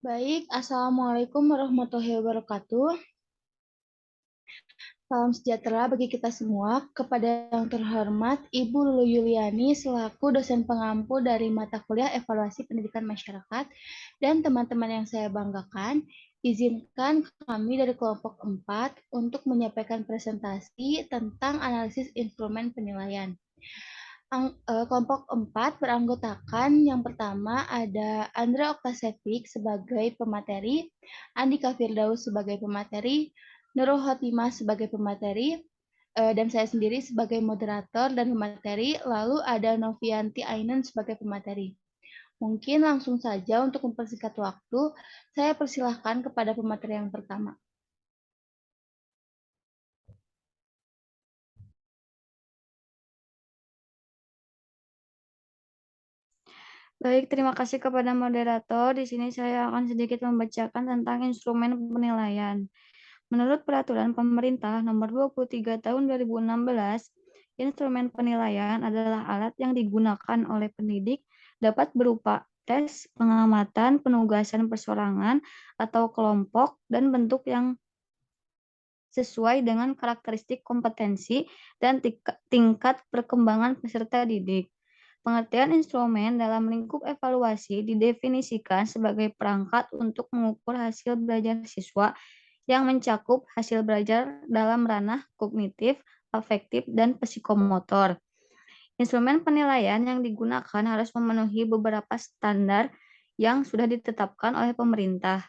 Baik, Assalamualaikum warahmatullahi wabarakatuh. Salam sejahtera bagi kita semua. Kepada yang terhormat, Ibu Lulu Yuliani selaku dosen pengampu dari mata kuliah Evaluasi Pendidikan Masyarakat dan teman-teman yang saya banggakan, izinkan kami dari kelompok 4 untuk menyampaikan presentasi tentang analisis instrumen penilaian. Kelompok 4 beranggotakan yang pertama ada Andra Oktasevic sebagai pemateri, Andika Firdaus sebagai pemateri, Nurul Khotimah sebagai pemateri, dan saya sendiri sebagai moderator dan pemateri, lalu ada Novianti Ainun sebagai pemateri. Mungkin langsung saja untuk mempersingkat waktu, saya persilahkan kepada pemateri yang pertama. Baik, terima kasih kepada moderator. Di sini saya akan sedikit membacakan tentang instrumen penilaian. Menurut Peraturan Pemerintah Nomor 23 Tahun 2016, instrumen penilaian adalah alat yang digunakan oleh pendidik dapat berupa tes, pengamatan, penugasan persorangan atau kelompok, dan bentuk yang sesuai dengan karakteristik kompetensi dan tingkat perkembangan peserta didik. Pengertian instrumen dalam lingkup evaluasi didefinisikan sebagai perangkat untuk mengukur hasil belajar siswa yang mencakup hasil belajar dalam ranah kognitif, afektif, dan psikomotor. Instrumen penilaian yang digunakan harus memenuhi beberapa standar yang sudah ditetapkan oleh pemerintah.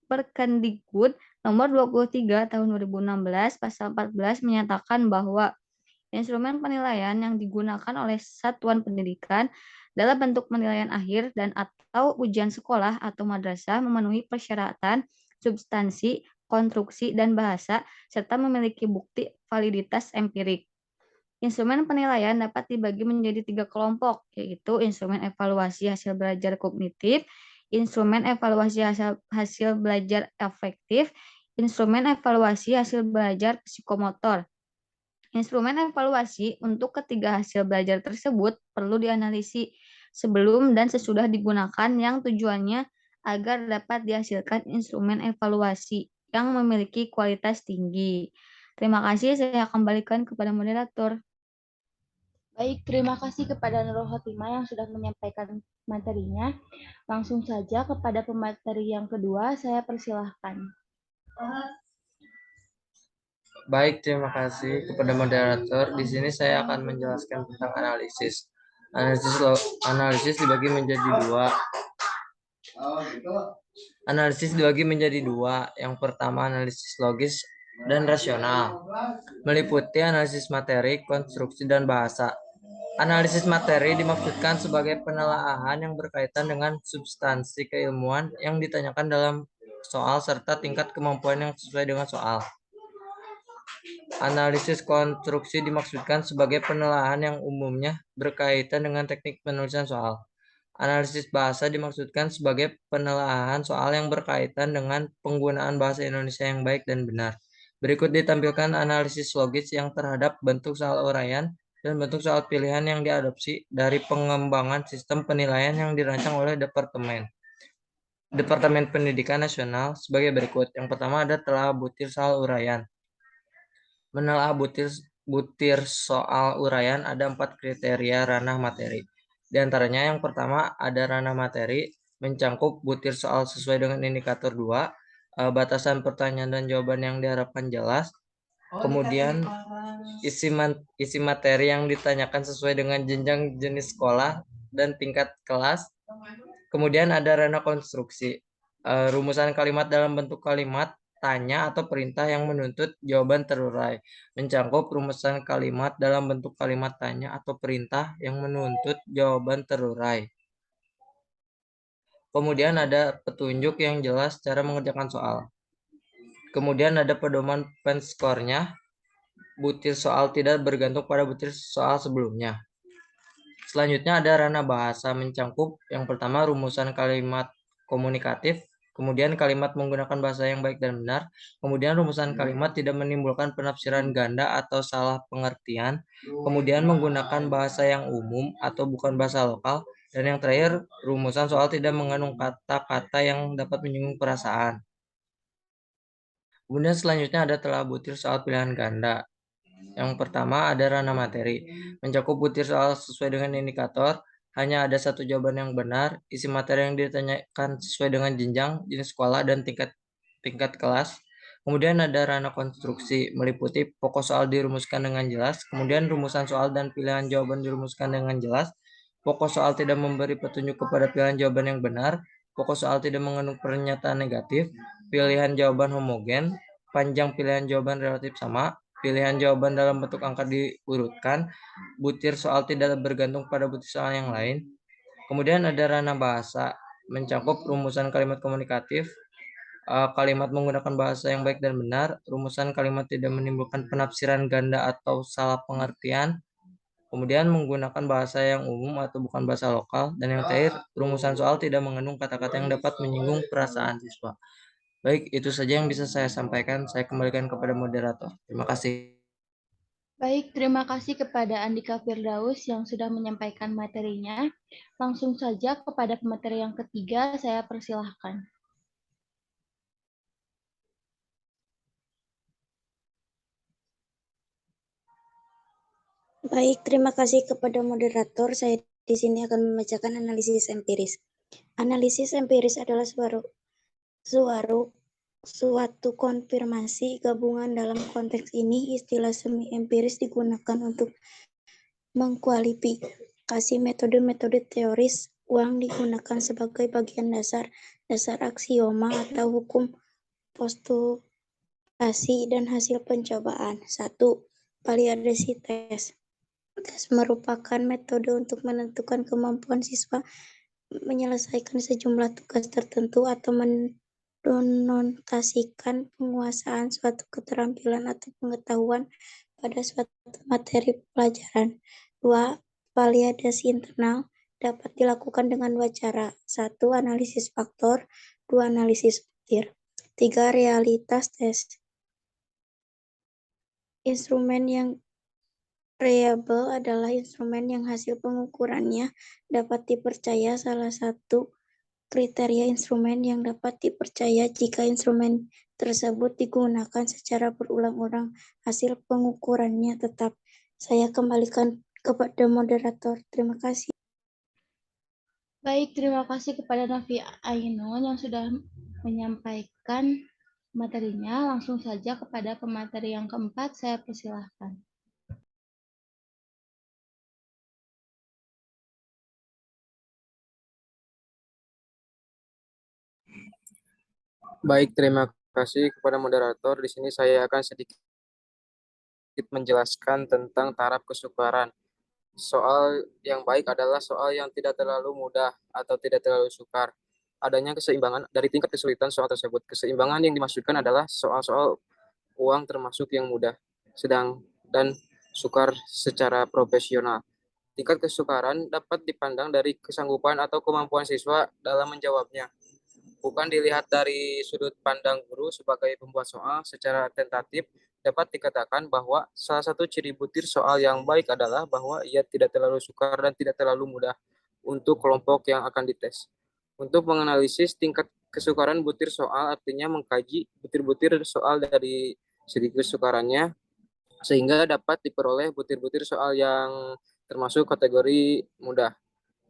Perkendikbud Nomor 23 Tahun 2016 Pasal 14 menyatakan bahwa instrumen penilaian yang digunakan oleh satuan pendidikan dalam bentuk penilaian akhir dan atau ujian sekolah atau madrasah memenuhi persyaratan substansi, konstruksi, dan bahasa, serta memiliki bukti validitas empirik. Instrumen penilaian dapat dibagi menjadi 3 kelompok, yaitu instrumen evaluasi hasil belajar kognitif, instrumen evaluasi hasil belajar afektif, instrumen evaluasi hasil belajar psikomotor. Instrumen evaluasi untuk ketiga hasil belajar tersebut perlu dianalisis sebelum dan sesudah digunakan yang tujuannya agar dapat dihasilkan instrumen evaluasi yang memiliki kualitas tinggi. Terima kasih, saya kembalikan kepada moderator. Baik, terima kasih kepada Nurul Khotimah yang sudah menyampaikan materinya. Langsung saja kepada pemateri yang kedua, saya persilahkan. Baik, terima kasih kepada moderator. Di sini saya akan menjelaskan tentang analisis. Analisis dibagi menjadi dua. Analisis dibagi menjadi dua. Yang pertama analisis logis dan rasional, meliputi analisis materi, konstruksi, dan bahasa. Analisis materi dimaksudkan sebagai penelaahan yang berkaitan dengan substansi keilmuan yang ditanyakan dalam soal serta tingkat kemampuan yang sesuai dengan soal. Analisis konstruksi dimaksudkan sebagai penelaahan yang umumnya berkaitan dengan teknik penulisan soal. Analisis bahasa dimaksudkan sebagai penelaahan soal yang berkaitan dengan penggunaan bahasa Indonesia yang baik dan benar. Berikut ditampilkan analisis logis yang terhadap bentuk soal uraian dan bentuk soal pilihan yang diadopsi dari pengembangan sistem penilaian yang dirancang oleh Departemen Pendidikan Nasional sebagai berikut. Yang pertama ada telah butir soal uraian. Menelaah butir soal uraian ada 4 kriteria ranah materi. Di antaranya yang pertama ada ranah materi, mencangkup butir soal sesuai dengan indikator 2, batasan pertanyaan dan jawaban yang diharapkan jelas, kemudian isi materi yang ditanyakan sesuai dengan jenjang jenis sekolah dan tingkat kelas, kemudian ada ranah konstruksi, rumusan kalimat dalam bentuk kalimat tanya atau perintah yang menuntut jawaban terurai, mencangkup rumusan kalimat dalam bentuk kalimat tanya atau perintah yang menuntut jawaban terurai. Kemudian ada petunjuk yang jelas cara mengerjakan soal. Kemudian ada pedoman pen skornya, butir soal tidak bergantung pada butir soal sebelumnya. Selanjutnya ada ranah bahasa, mencangkup yang pertama rumusan kalimat komunikatif, kemudian kalimat menggunakan bahasa yang baik dan benar, kemudian rumusan kalimat tidak menimbulkan penafsiran ganda atau salah pengertian, kemudian menggunakan bahasa yang umum atau bukan bahasa lokal, dan yang terakhir, rumusan soal tidak mengandung kata-kata yang dapat menyinggung perasaan. Kemudian selanjutnya ada telah butir soal pilihan ganda. Yang pertama ada ranah materi. Mencakup butir soal sesuai dengan indikator, hanya ada satu jawaban yang benar, isi materi yang ditanyakan sesuai dengan jenjang, jenis sekolah, dan tingkat kelas. Kemudian ada ranah konstruksi, meliputi pokok soal dirumuskan dengan jelas, kemudian rumusan soal dan pilihan jawaban dirumuskan dengan jelas, pokok soal tidak memberi petunjuk kepada pilihan jawaban yang benar, pokok soal tidak mengandung pernyataan negatif, pilihan jawaban homogen, panjang pilihan jawaban relatif sama, pilihan jawaban dalam bentuk angka diurutkan, butir soal tidak bergantung pada butir soal yang lain. Kemudian ada ranah bahasa, mencakup rumusan kalimat komunikatif, kalimat menggunakan bahasa yang baik dan benar, rumusan kalimat tidak menimbulkan penafsiran ganda atau salah pengertian, kemudian menggunakan bahasa yang umum atau bukan bahasa lokal, dan yang terakhir, rumusan soal tidak mengandung kata-kata yang dapat menyinggung perasaan siswa. Baik, itu saja yang bisa saya sampaikan. Saya kembalikan kepada moderator. Terima kasih. Baik, terima kasih kepada Andika Firdaus yang sudah menyampaikan materinya. Langsung saja kepada pemateri yang ketiga, saya persilahkan. Baik, terima kasih kepada moderator. Saya di sini akan membacakan analisis empiris. Analisis empiris adalah suatu konfirmasi gabungan. Dalam konteks ini, istilah semi empiris digunakan untuk mengkualifikasi metode-metode teoris. Uang digunakan sebagai bagian dasar aksioma atau hukum postulasi dan hasil pencobaan. 1. Validasi tes. Tes merupakan metode untuk menentukan kemampuan siswa menyelesaikan sejumlah tugas tertentu atau mendonotasikan penguasaan suatu keterampilan atau pengetahuan pada suatu materi pelajaran. 2. Validasi internal dapat dilakukan dengan dua cara. 1. Analisis faktor. 2. Analisis butir. 3. Realitas tes. Instrumen yang reliable adalah instrumen yang hasil pengukurannya dapat dipercaya. Salah satu kriteria instrumen yang dapat dipercaya jika instrumen tersebut digunakan secara berulang-ulang, hasil pengukurannya tetap. Saya kembalikan kepada moderator. Terima kasih. Baik, terima kasih kepada Nafi Ainun yang sudah menyampaikan materinya. Langsung saja kepada pemateri yang keempat, saya persilahkan. Baik, terima kasih kepada moderator. Di sini saya akan sedikit menjelaskan tentang taraf kesukaran. Soal yang baik adalah soal yang tidak terlalu mudah atau tidak terlalu sukar. Adanya keseimbangan dari tingkat kesulitan soal tersebut. Keseimbangan yang dimaksudkan adalah soal-soal uang termasuk yang mudah, sedang, dan sukar secara profesional. Tingkat kesukaran dapat dipandang dari kesanggupan atau kemampuan siswa dalam menjawabnya. Bukan dilihat dari sudut pandang guru sebagai pembuat soal. Secara tentatif dapat dikatakan bahwa salah satu ciri butir soal yang baik adalah bahwa ia tidak terlalu sukar dan tidak terlalu mudah untuk kelompok yang akan dites. Untuk menganalisis tingkat kesukaran butir soal artinya mengkaji butir-butir soal dari segi kesukarannya sehingga dapat diperoleh butir-butir soal yang termasuk kategori mudah,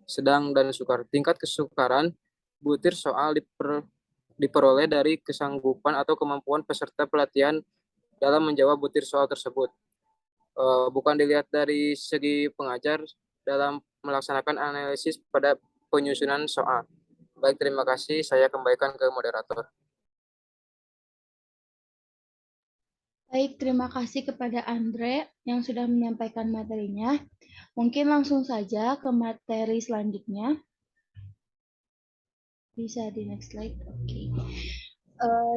sedang, dan sukar. Tingkat kesukaran butir soal diperoleh dari kesanggupan atau kemampuan peserta pelatihan dalam menjawab butir soal tersebut. Bukan dilihat dari segi pengajar dalam melaksanakan analisis pada penyusunan soal. Baik, terima kasih. Saya kembalikan ke moderator. Baik, terima kasih kepada Andre yang sudah menyampaikan materinya. Mungkin langsung saja ke materi selanjutnya. Bisa di next slide. Oke.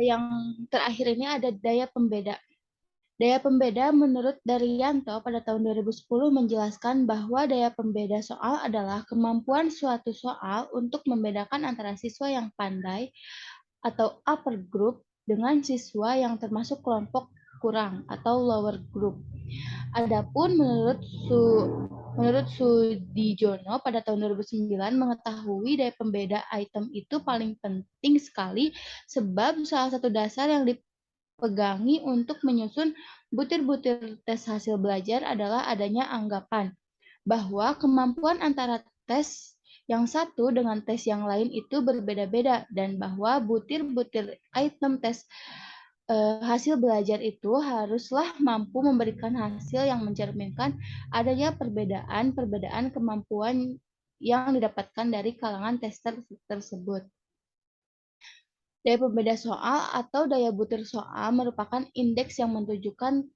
Yang terakhir ini ada daya pembeda. Daya pembeda menurut Daryanto pada tahun 2010 menjelaskan bahwa daya pembeda soal adalah kemampuan suatu soal untuk membedakan antara siswa yang pandai atau upper group dengan siswa yang termasuk kelompok kurang atau lower group. Adapun menurut Sudijono pada tahun 2009 mengetahui dari pembeda item itu paling penting sekali sebab salah satu dasar yang dipegangi untuk menyusun butir-butir tes hasil belajar adalah adanya anggapan bahwa kemampuan antara tes yang satu dengan tes yang lain itu berbeda-beda dan bahwa butir-butir item tes hasil belajar itu haruslah mampu memberikan hasil yang mencerminkan adanya perbedaan kemampuan yang didapatkan dari kalangan tester tersebut. Daya pembeda soal atau daya butir soal merupakan indeks yang menunjukkan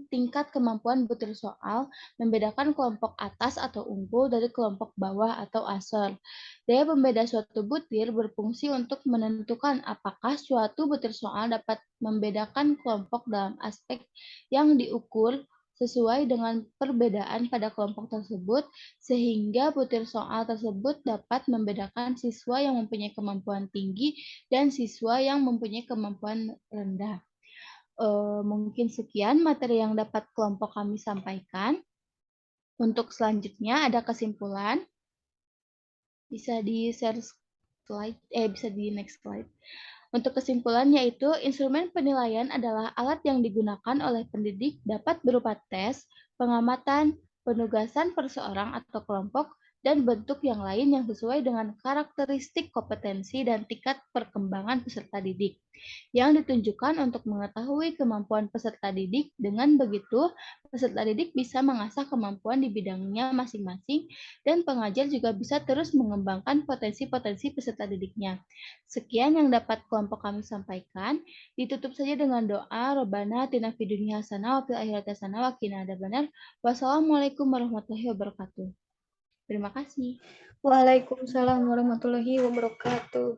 tingkat kemampuan butir soal, membedakan kelompok atas atau unggul dari kelompok bawah atau asal. Daya pembeda suatu butir berfungsi untuk menentukan apakah suatu butir soal dapat membedakan kelompok dalam aspek yang diukur sesuai dengan perbedaan pada kelompok tersebut, sehingga butir soal tersebut dapat membedakan siswa yang mempunyai kemampuan tinggi dan siswa yang mempunyai kemampuan rendah. Mungkin sekian materi yang dapat kelompok kami sampaikan. Untuk selanjutnya ada kesimpulan. Bisa di share slide, bisa di next slide. Untuk kesimpulan yaitu instrumen penilaian adalah alat yang digunakan oleh pendidik dapat berupa tes, pengamatan, penugasan perseorang atau kelompok, dan bentuk yang lain yang sesuai dengan karakteristik kompetensi dan tingkat perkembangan peserta didik yang ditunjukkan untuk mengetahui kemampuan peserta didik. Dengan begitu, peserta didik bisa mengasah kemampuan di bidangnya masing-masing dan pengajar juga bisa terus mengembangkan potensi-potensi peserta didiknya. Sekian yang dapat kelompok kami sampaikan. Ditutup saja dengan doa, Robbana atina fid dunya hasanah wa fil akhirati hasanah wa qina adzabannar. Wassalamualaikum warahmatullahi wabarakatuh. Terima kasih. Waalaikumsalam warahmatullahi wabarakatuh.